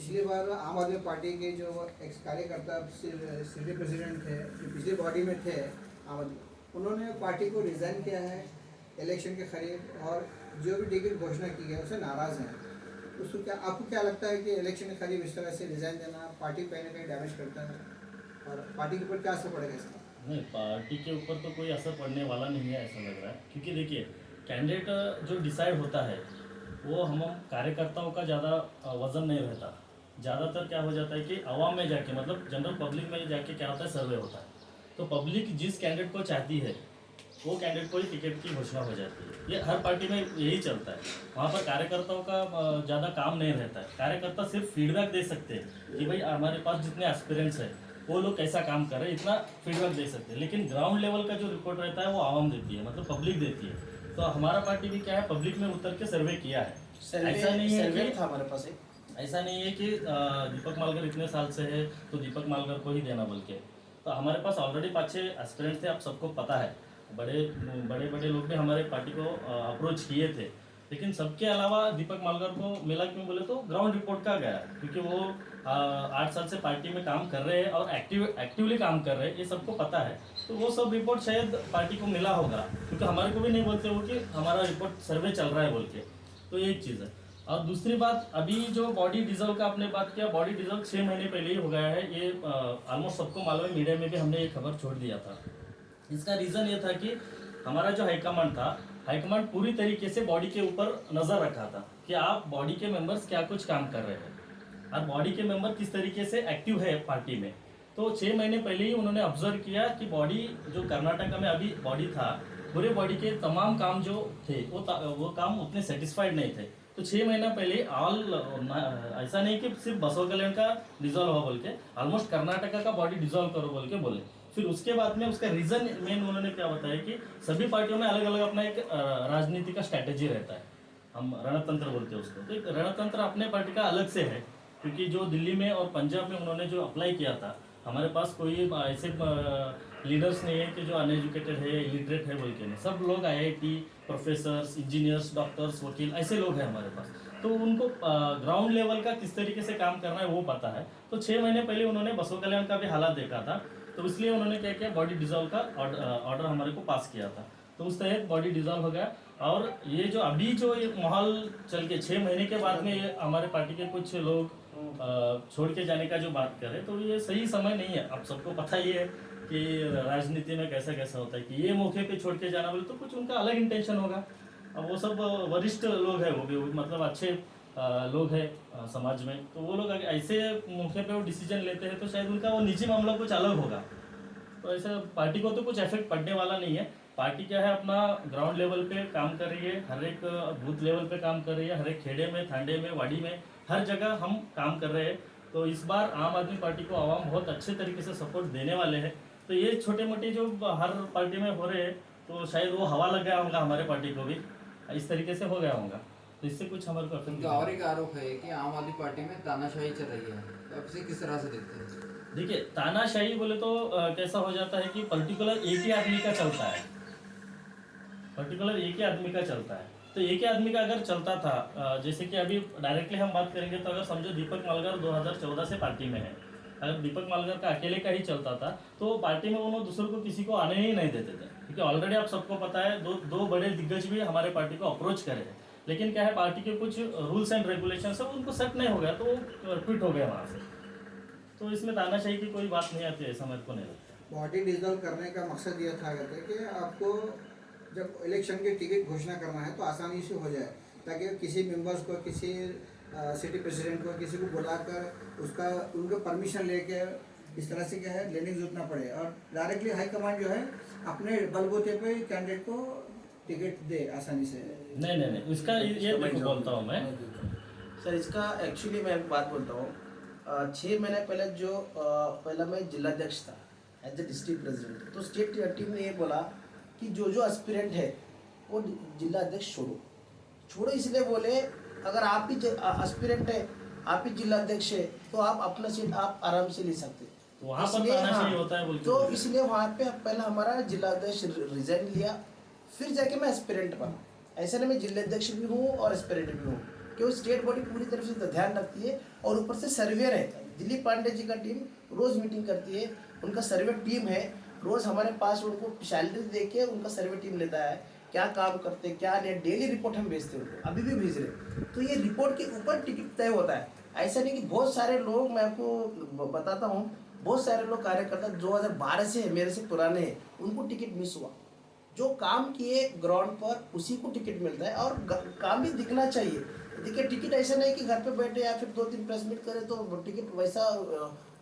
पिछली बार आम आदमी पार्टी के जो एक्स कार्यकर्ता सिटी प्रेसिडेंट थे जो पिछली बॉडी में थे आम आदमी, उन्होंने पार्टी को रिज़ाइन किया है इलेक्शन के करीब, और जो भी टिकट घोषणा की है उससे नाराज़ हैं। उसको क्या, आपको क्या लगता है कि इलेक्शन के करीब इस तरह से रिज़ाइन देना पार्टी कहीं ना कहीं डैमेज करता है, और पार्टी के ऊपर क्या असर पड़ेगा इसका? नहीं, पार्टी के ऊपर तो कोई असर पड़ने वाला नहीं है ऐसा लग रहा है, क्योंकि देखिए कैंडिडेट जो डिसाइड होता है वो हम कार्यकर्ताओं का ज़्यादा वजन नहीं रहता। ज़्यादातर क्या हो जाता है कि आवाम में जाके, मतलब जनरल पब्लिक में जाके क्या होता है, सर्वे होता है। तो पब्लिक जिस कैंडिडेट को चाहती है वो कैंडिडेट को ही टिकट की घोषणा हो जाती है। ये हर पार्टी में यही चलता है। वहाँ पर कार्यकर्ताओं का ज़्यादा काम नहीं रहता है। कार्यकर्ता सिर्फ फीडबैक दे सकते हैं कि भाई हमारे पास जितने एस्पिरेंट्स हैं वो लोग कैसा काम कर रहे हैं, इतना फीडबैक दे सकते हैं। लेकिन ग्राउंड लेवल का जो रिपोर्ट रहता है वो आवाम देती है, मतलब पब्लिक देती है। तो हमारा पार्टी भी क्या है, पब्लिक में उतर के सर्वे किया है। ऐसा नहीं है कि था हमारे पास ऐसा नहीं है कि दीपक मालगर इतने साल से है तो दीपक मालगर को ही देना, बल्कि तो हमारे पास ऑलरेडी 5-6 एस्पिरेंट्स थे। आप सबको पता है, बड़े बड़े लोग भी हमारे पार्टी को अप्रोच किए थे। लेकिन सबके अलावा दीपक मालगर को मिला क्यों बोले तो ग्राउंड रिपोर्ट का गया, क्योंकि वो 8 साल से पार्टी में काम कर रहे हैं और एक्टिवली काम कर रहे हैं, ये सबको पता है। तो वो सब रिपोर्ट शायद पार्टी को मिला होगा, क्योंकि हमारे को भी नहीं बोलते हो कि हमारा रिपोर्ट सर्वे चल रहा है बोल के। तो ये एक चीज़ है। और दूसरी बात, अभी जो बॉडी डिजॉल्व का आपने बात किया, बॉडी डिजॉल्व 6 महीने पहले ही हो गया है। ये ऑलमोस्ट सबको मालूम है, मीडिया में भी हमने ये खबर छोड़ दिया था। इसका रीज़न ये था कि हमारा जो हाईकमांड था, हाईकमांड पूरी तरीके से बॉडी के ऊपर नज़र रखा था कि आप बॉडी के मेंबर्स क्या कुछ काम कर रहे हैं और बॉडी के मेंबर किस तरीके से एक्टिव है पार्टी में। तो 6 महीने पहले ही उन्होंने ऑब्जर्व किया कि बॉडी जो कर्नाटका में अभी बॉडी था, पूरे बॉडी के तमाम काम जो थे वो काम उतने सेटिस्फाइड नहीं थे। तो 6 महीना पहले ऐसा नहीं कि सिर्फ बसव कल्याण का डिजॉल्व हुआ बोल के, ऑलमोस्ट कर्नाटका का बॉडी डिजॉल्व करो बोल के बोले। फिर उसके बाद में उसका रीज़न मेन उन्होंने क्या बताया कि सभी पार्टियों में अलग अलग अपना एक राजनीति का स्ट्रैटेजी रहता है, हम रणतंत्र बोलते हैं उसको। तो एक रणतंत्र अपने पार्टी का अलग से है, क्योंकि जो दिल्ली में और पंजाब में उन्होंने जो अप्लाई किया था, हमारे पास कोई ऐसे लीडर्स नहीं है कि जो अनएजुकेटेड है, इलिटरेट है बोल के नहीं। सब लोग IIT प्रोफेसर्स, इंजीनियर्स, डॉक्टर्स, वकील, ऐसे लोग हैं हमारे पास। तो उनको ग्राउंड लेवल का किस तरीके से काम करना है वो पता है। तो 6 महीने पहले उन्होंने बसव कल्याण का भी हालात देखा था, तो इसलिए उन्होंने क्या किया, बॉडी डिजॉल्व का ऑर्डर हमारे को पास किया था। तो उस तहत बॉडी डिजॉल्व हो गया। और ये जो अभी जो ये माहौल चल के 6 महीने के बाद में ये हमारे पार्टी के कुछ लोग छोड़ के जाने का जो बात करें, तो ये सही समय नहीं है। आप सबको पता ही है कि राजनीति में कैसा कैसा होता है कि ये मौके पे छोड़ के जाना बोले तो कुछ उनका अलग इंटेंशन होगा। अब वो सब वरिष्ठ लोग हैं, वो भी मतलब अच्छे लोग हैं समाज में, तो वो लोग ऐसे मौके पे वो डिसीजन लेते हैं तो शायद उनका वो निजी मामला कुछ अलग होगा। तो ऐसा पार्टी को तो कुछ इफेक्ट पड़ने वाला नहीं है। पार्टी क्या है, अपना ग्राउंड लेवल पे काम कर रही है, हर एक बूथ लेवल पे काम कर रही है, हर एक खेड़े में, थांडे में, वाड़ी में, हर जगह हम काम कर रहे हैं। तो इस बार आम आदमी पार्टी को आवाम बहुत अच्छे तरीके से सपोर्ट देने वाले हैं। तो ये छोटे मोटे जो हर पार्टी में हो रहे हैं, तो शायद वो हवा लग गया होगा हमारे पार्टी को भी, इस तरीके से हो गया होगा। तो इससे कुछ हमारे को उनका और एक आरोप है कि आम आदमी पार्टी में तानाशाही चल रही है, तो आप इसे किस तरह से देखते हैं? देखिए, तानाशाही बोले तो कैसा हो जाता है कि पर्टिकुलर एक ही आदमी का चलता है, पर्टिकुलर एक ही आदमी का चलता है। तो एक ही आदमी का अगर चलता था, जैसे कि अभी डायरेक्टली हम बात करेंगे तो अगर समझो दीपक मालगर 2014 से पार्टी में है, अगर दीपक मालगर का अकेले का ही चलता था तो पार्टी में उन्होंने दूसरों को किसी को आने ही नहीं देते थे, क्योंकि ऑलरेडी आप सबको पता है दो बड़े दिग्गज भी हमारे पार्टी को अप्रोच करे हैं। लेकिन क्या है, पार्टी के कुछ रूल्स एंड रेगुलेशन सब उनको सेट नहीं हो गया, तो वो क्विट हो गया वहाँ से। तो इसमें तानाशाही की कोई बात नहीं आती, ऐसा मेरे को नहीं लगता। बॉडी डिजॉल्व करने का मकसद ये था कि आपको जब इलेक्शन की टिकट घोषणा करना है तो आसानी से हो जाए, ताकि किसी मेंबर्स को, किसी सिटी प्रेसिडेंट को, किसी को बुलाकर उसका उनका परमिशन लेके इस तरह से क्या है लेने की जरूरत ना पड़े, और डायरेक्टली हाई कमांड जो है अपने बलबूते पे कैंडिडेट को टिकट दे आसानी से। नहीं, इसका ये देखो बोलता हूँ मैं सर, इसका एक्चुअली मैं एक बात बोलता हूँ। 6 महीने पहले जो पहला मैं जिलाध्यक्ष था एज ए डिस्ट्रिक्ट प्रेसिडेंट, तो स्टेट टीम ने ये बोला कि जो एस्पिरेंट है वो जिलाध्यक्ष छोड़ो। इसलिए बोले अगर आप ही एस्पिरेंट है, आप ही जिलाध्यक्ष है, तो आप अपना सीट आप आराम से ले सकते। तो वहाँ पर तानाशाही होता है बोल के, तो इसलिए वहाँ पे पहला हमारा जिलाध्यक्ष रिजाइन लिया, फिर जाके मैं एस्पिरेंट बना। ऐसा नहीं मैं जिलाध्यक्ष भी हूँ और एस्पिरेंट भी हूँ। कि वो स्टेट बॉडी पूरी तरफ से ध्यान रखती है और ऊपर से सर्वे रहता है। दिलीप पांडे जी का टीम रोज़ मीटिंग करती है, उनका सर्वे टीम है, रोज़ हमारे पास उनको सैलरी दे के उनका सर्वे टीम लेता है, क्या काम करते हैं क्या नहीं, डेली रिपोर्ट हम भेजते हैं उनको, अभी भी भेज रहे। तो ये रिपोर्ट के ऊपर टिकट तय होता है। ऐसा नहीं कि बहुत सारे लोग, मैं आपको बताता हूँ, बहुत सारे लोग कार्यकर्ता 2012 से है, मेरे से पुराने हैं, उनको टिकट मिस हुआ। जो काम किए ग्राउंड पर उसी को टिकट मिलता है और काम भी दिखना चाहिए। देखिए टिकट ऐसा नहीं कि घर पे बैठे या फिर 2-3 प्रेस मीट करे तो टिकट वैसा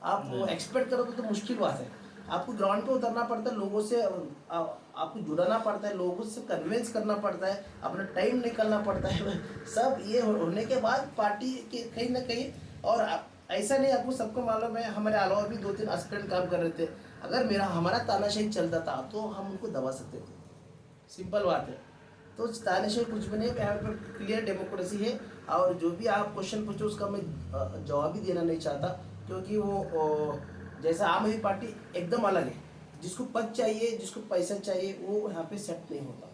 आप एक्सपेक्ट करोगे तो मुश्किल बात है। आपको ग्राउंड पे उतरना पड़ता है, लोगों से आपको जुड़ना पड़ता है, लोगों से कन्विंस करना पड़ता है, अपना टाइम निकालना पड़ता है। सब ये होने के बाद पार्टी के कहीं ना कहीं, और ऐसा नहीं, आपको सबको मालूम है, हमारे अलावा भी 2-3 एस्पिरेंट काम कर रहे थे। अगर हमारा तानाशाही चलता था तो हम उनको दबा सकते थे, सिंपल बात है। तो तानाशाही कुछ भी नहीं, यहाँ पर क्लियर डेमोक्रेसी है। और जो भी आप क्वेश्चन पूछो उसका मैं जवाब भी देना नहीं चाहता, क्योंकि वो जैसा आम आदमी पार्टी एकदम अलग है। जिसको पद चाहिए, जिसको पैसा चाहिए, वो यहाँ पे सेट नहीं होता।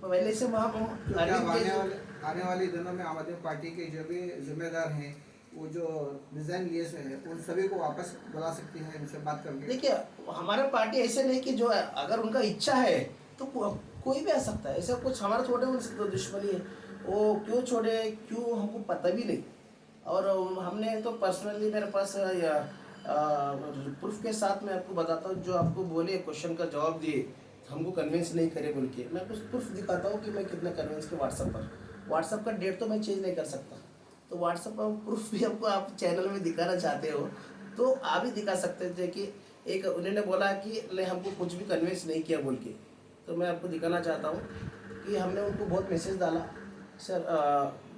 पहले से आने वाले दिनों में आम आदमी पार्टी के जो भी जिम्मेदार हैं, वो जो रिजाइन लिए से है, उन सभी को वापस बुला सकती है उनसे बात करके। देखिए हमारा पार्टी ऐसे नहीं कि जो अगर उनका इच्छा है तो कोई भी आ सकता है, ऐसा कुछ हमारा छोड़े उनसे तो दुश्मनी है, वो क्यों छोड़े क्यों हमको पता भी नहीं। और हमने तो पर्सनली मेरे पास प्रूफ के साथ मैं आपको बताता हूँ, जो आपको बोले क्वेश्चन का जवाब दिए हमको कन्विंस नहीं करे बोल के, मैं कुछ प्रूफ दिखाता हूँ कि मैं कितना कन्विंस के व्हाट्सअप का डेट तो मैं चेंज नहीं कर सकता, तो व्हाट्सअप का प्रूफ भी आपको आप चैनल में दिखाना चाहते हो तो आप ही दिखा सकते थे कि एक उन्होंने बोला कि ले हमको कुछ भी कन्विंस नहीं किया बोल के। तो मैं आपको दिखाना चाहता हूँ कि हमने उनको बहुत मैसेज डाला सर,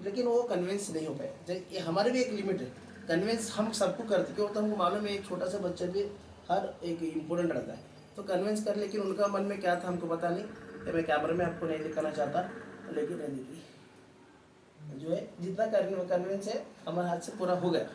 लेकिन वो कन्विंस नहीं हो पाए। ये हमारे भी एक लिमिट है, कन्विंस हम सबको करते, क्यों तो हमको मालूम है एक छोटा सा बच्चा भी हर एक इम्पोर्टेंट रहता है, तो कन्विंस कर, लेकिन उनका मन में क्या था हमको पता नहीं। ये मैं कैमरे में आपको नहीं दिखाना चाहता, लेकिन देखिए जो है जितना कन्विंस है हमारे हाथ से पूरा हो गया,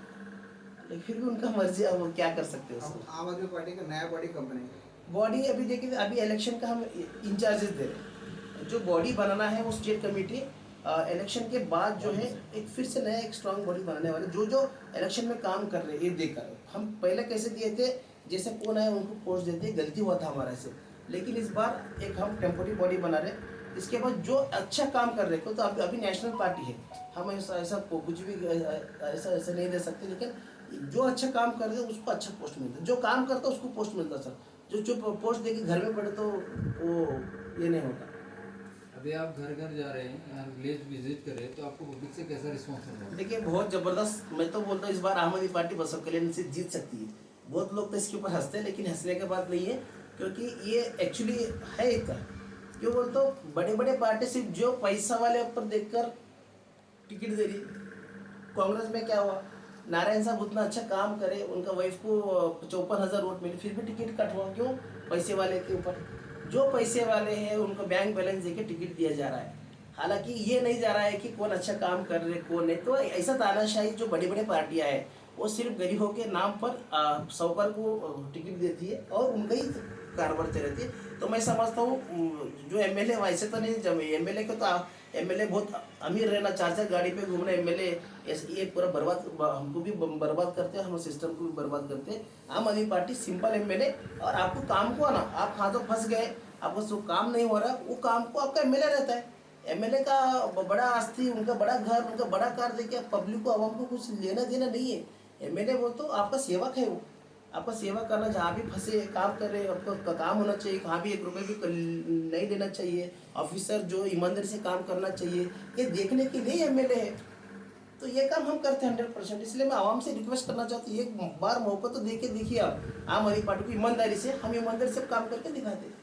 लेकिन फिर भी उनका मर्जी है, वो क्या कर सकते हैं। आम आदमी पार्टी का नया बॉडी कब बनेगा? बॉडी अभी देखिए, अभी इलेक्शन का हम इंचार्जेस दे रहे हैं, जो बॉडी बनाना है वो स्टेट कमेटी इलेक्शन के बाद जो है एक फिर से नया एक स्ट्रांग बॉडी बनाने वाले, जो इलेक्शन में काम कर रहे हैं ये देखकर। हम पहले कैसे दिए थे, जैसे कौन आए उनको पोस्ट देते, गलती हुआ था हमारे से, लेकिन इस बार एक हम टेम्पोररी बॉडी बना रहे। इसके बाद जो अच्छा काम कर रहे हो, तो अभी नेशनल पार्टी है, हम ऐसा कुछ भी ऐसा नहीं दे सकते, लेकिन जो अच्छा काम कर रहे हैं उसको अच्छा पोस्ट मिलता है, जो काम करता है उसको पोस्ट मिलता है सर। जो पोस्ट देके घर में पड़े तो वो ये नहीं होता। अभी आप घर घर जा रहे हैं, विलेज विजिट कर रहे हैं, तो आपको पब्लिक से कैसा रिस्पॉन्स मिल रहा है? देखिए बहुत ज़बरदस्त, मैं तो बोलता हूँ इस बार आम आदमी पार्टी बसव कल्याण से जीत सकती है। बहुत लोग तो इसके ऊपर हंसते हैं, लेकिन हंसने की बात नहीं है, क्योंकि ये एक्चुअली है एक, क्यों बोलते हो, बड़े बड़े पार्टी सिर्फ जो पैसा वाले ऊपर देखकर टिकट दे रही। कांग्रेस में क्या हुआ, नारायण साहब उतना अच्छा काम करे, उनका वाइफ को 54,000 वोट मिले, फिर भी टिकट कट हुआ, क्यों? पैसे वाले के ऊपर। जो पैसे वाले हैं उनको बैंक बैलेंस देके टिकट दिया जा रहा है, हालांकि ये नहीं जा रहा है कि कौन अच्छा काम कर रहे कौन नहीं। तो ऐसा तानाशाही जो बड़ी बड़ी पार्टियां हैं वो सिर्फ गरीबों के नाम पर साहूकार को टिकट देती है और उनका ही कारोबार चलती है। तो मैं समझता हूँ जो एमएलए वैसे तो नहीं, जब एमएलए को तो एमएलए बहुत अमीर रहना, 4 गाड़ी पे घूमना, एमएलए ये पूरा बर्बाद, हमको भी बर्बाद करते हैं, हमारे सिस्टम को भी बर्बाद करते हैं। आम आदमी पार्टी सिंपल एमएलए, और आपको काम को आना, आप हाथों फंस गए, आपको जो काम नहीं हो रहा, वो काम को आपका एमएलए रहता है। एमएलए का बड़ा आस्ती, उनका बड़ा घर, उनका बड़ा कार देके पब्लिक को, आवाम को कुछ लेना देना नहीं है। एमएलए बोल तो आपका सेवक है, वो आपका सेवा करना, जहाँ भी फंसे काम कर रहे, आपका काम होना चाहिए, कहाँ भी 1 रुपये भी नहीं देना चाहिए, ऑफिसर जो ईमानदारी से काम करना चाहिए, ये देखने के लिए एमएलए है। तो ये काम हम करते हैं 100%। इसलिए मैं आवाम से रिक्वेस्ट करना चाहती हूँ, एक बार मौका तो देखिए आप, आम आदमी पार्टी को ईमानदारी से, हम ईमानदारी से काम करके दिखाते हैं।